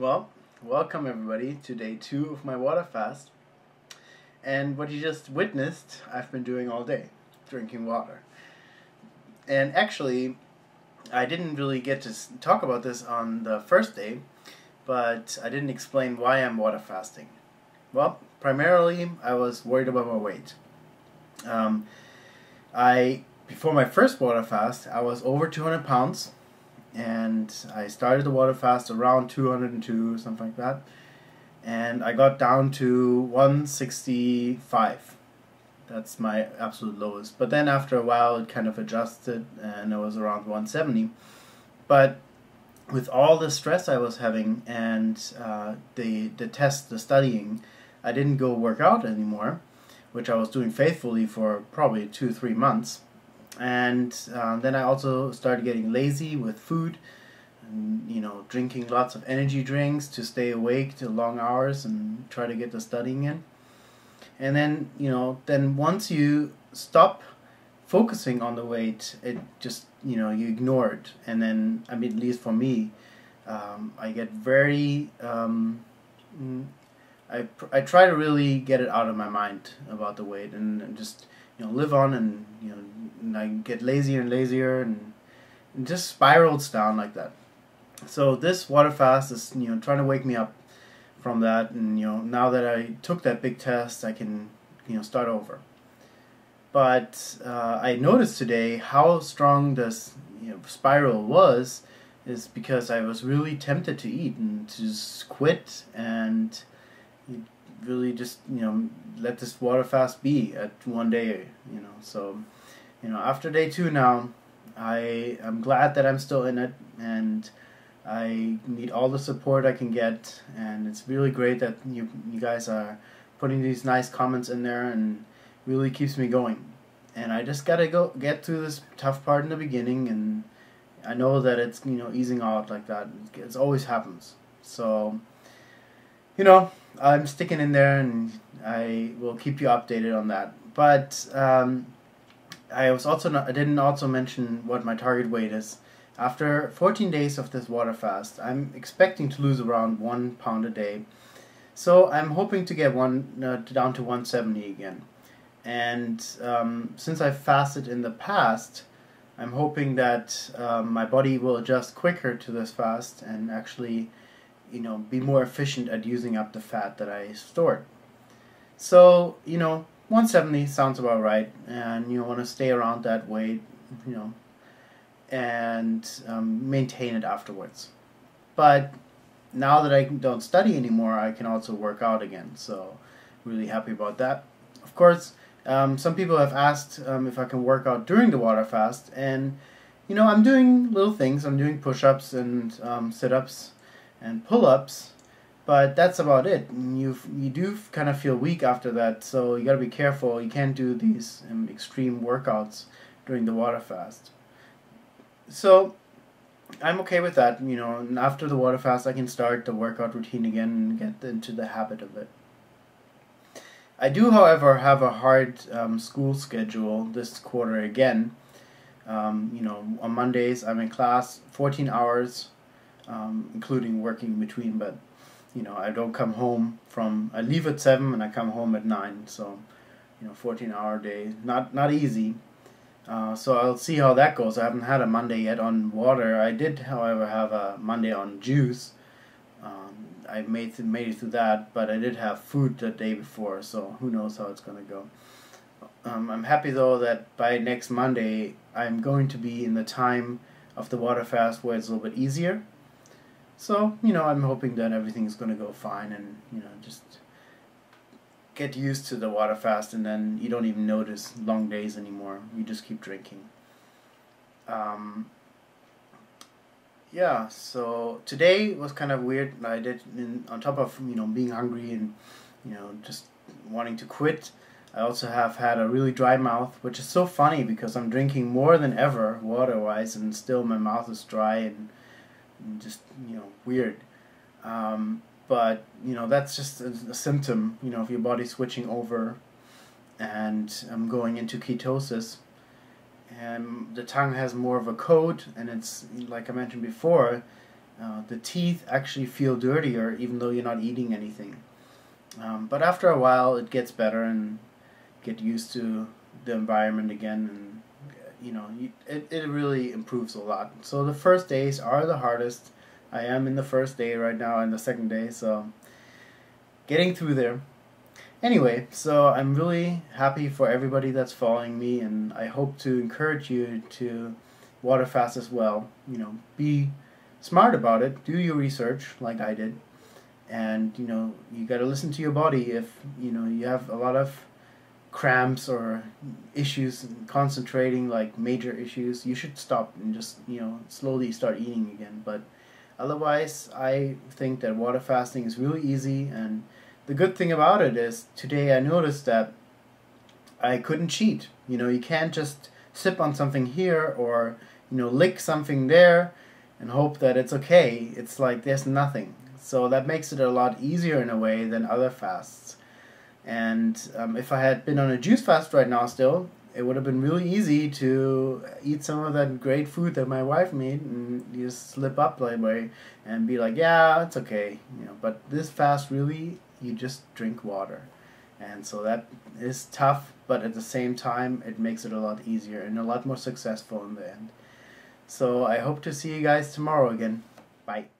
Well, welcome everybody to day 2 of my water fast. And what you just witnessed, I've been doing all day, drinking water. And actually, I didn't really get to talk about this on the first day, but I didn't explain why I'm water fasting. Well, primarily, I was worried about my weight. Before my first water fast, I was over 200 pounds. And I started the water fast around 202, something like that, and I got down to 165. That's my absolute lowest. But then after a while it kind of adjusted and it was around 170. But with all the stress I was having and the studying, I didn't go work out anymore, which I was doing faithfully for probably 2-3 months. And then I also started getting lazy with food, and drinking lots of energy drinks to stay awake to long hours and try to get the studying in. And then then once you stop focusing on the weight, it just you ignore it. And then at least for me, I get very I try to really get it out of my mind about the weight and just live on, and and I get lazier and lazier, and it just spirals down like that. So this water fast is trying to wake me up from that, and now that I took that big test, I can start over. But I noticed today how strong this spiral was, is because I was really tempted to eat and to just quit and really just let this water fast be at one day. So after day 2 now, I'm glad that I'm still in it, and I need all the support I can get, and it's really great that you guys are putting these nice comments in there, and really keeps me going. And I just gotta get through this tough part in the beginning, and I know that it's easing out like that. It always happens. So I'm sticking in there, and I will keep you updated on that. But I didn't also mention what my target weight is. After 14 days of this water fast, I'm expecting to lose around 1 pound a day. So I'm hoping to get down to 170 again. And since I've fasted in the past, I'm hoping that my body will adjust quicker to this fast and actually be more efficient at using up the fat that I stored. So 170 sounds about right, and you want to stay around that weight, and maintain it afterwards. But now that I don't study anymore, I can also work out again, so really happy about that. Of course, some people have asked if I can work out during the water fast, and I'm doing little things. I'm doing push-ups and sit-ups and pull-ups, but that's about it. You do kind of feel weak after that, so you gotta be careful. You can't do these extreme workouts during the water fast. So I'm okay with that, and after the water fast I can start the workout routine again and get into the habit of it. I do, however, have a hard school schedule this quarter again. On Mondays I'm in class 14 hours, including working between, but I don't come home I leave at 7 and I come home at 9, so 14-hour day, not easy. So I'll see how that goes. I haven't had a Monday yet on water. I did, however, have a Monday on juice. I made it through that, but I did have food the day before, so who knows how it's going to go. I'm happy though that by next Monday I'm going to be in the time of the water fast where it's a little bit easier. So I'm hoping that everything's going to go fine, and just get used to the water fast, and then you don't even notice long days anymore. You just keep drinking. Yeah, so today was kind of weird. I did, on top of being hungry and just wanting to quit, I also have had a really dry mouth, which is so funny because I'm drinking more than ever water-wise, and still my mouth is dry and just weird. But that's just a symptom of your body switching over and going into ketosis. And the tongue has more of a coat, and it's, like I mentioned before, The teeth actually feel dirtier even though you're not eating anything. But after a while, it gets better and get used to the environment again, and it really improves a lot. So the first days are the hardest. I am in the first day right now and the second day, so getting through there. Anyway, so I'm really happy for everybody that's following me, and I hope to encourage you to water fast as well. Be smart about it. Do your research like I did, and you got to listen to your body. If you have a lot of cramps or issues in concentrating, like major issues, you should stop and just slowly start eating again. But otherwise, I think that water fasting is really easy, and the good thing about it is today I noticed that I couldn't cheat. You can't just sip on something here or lick something there and hope that it's okay. It's like there's nothing. So that makes it a lot easier in a way than other fasts. And if I had been on a juice fast right now still, it would have been really easy to eat some of that great food that my wife made and you just slip up that way and be like, yeah, it's okay. But this fast, really, you just drink water. And so that is tough, but at the same time, it makes it a lot easier and a lot more successful in the end. So I hope to see you guys tomorrow again. Bye.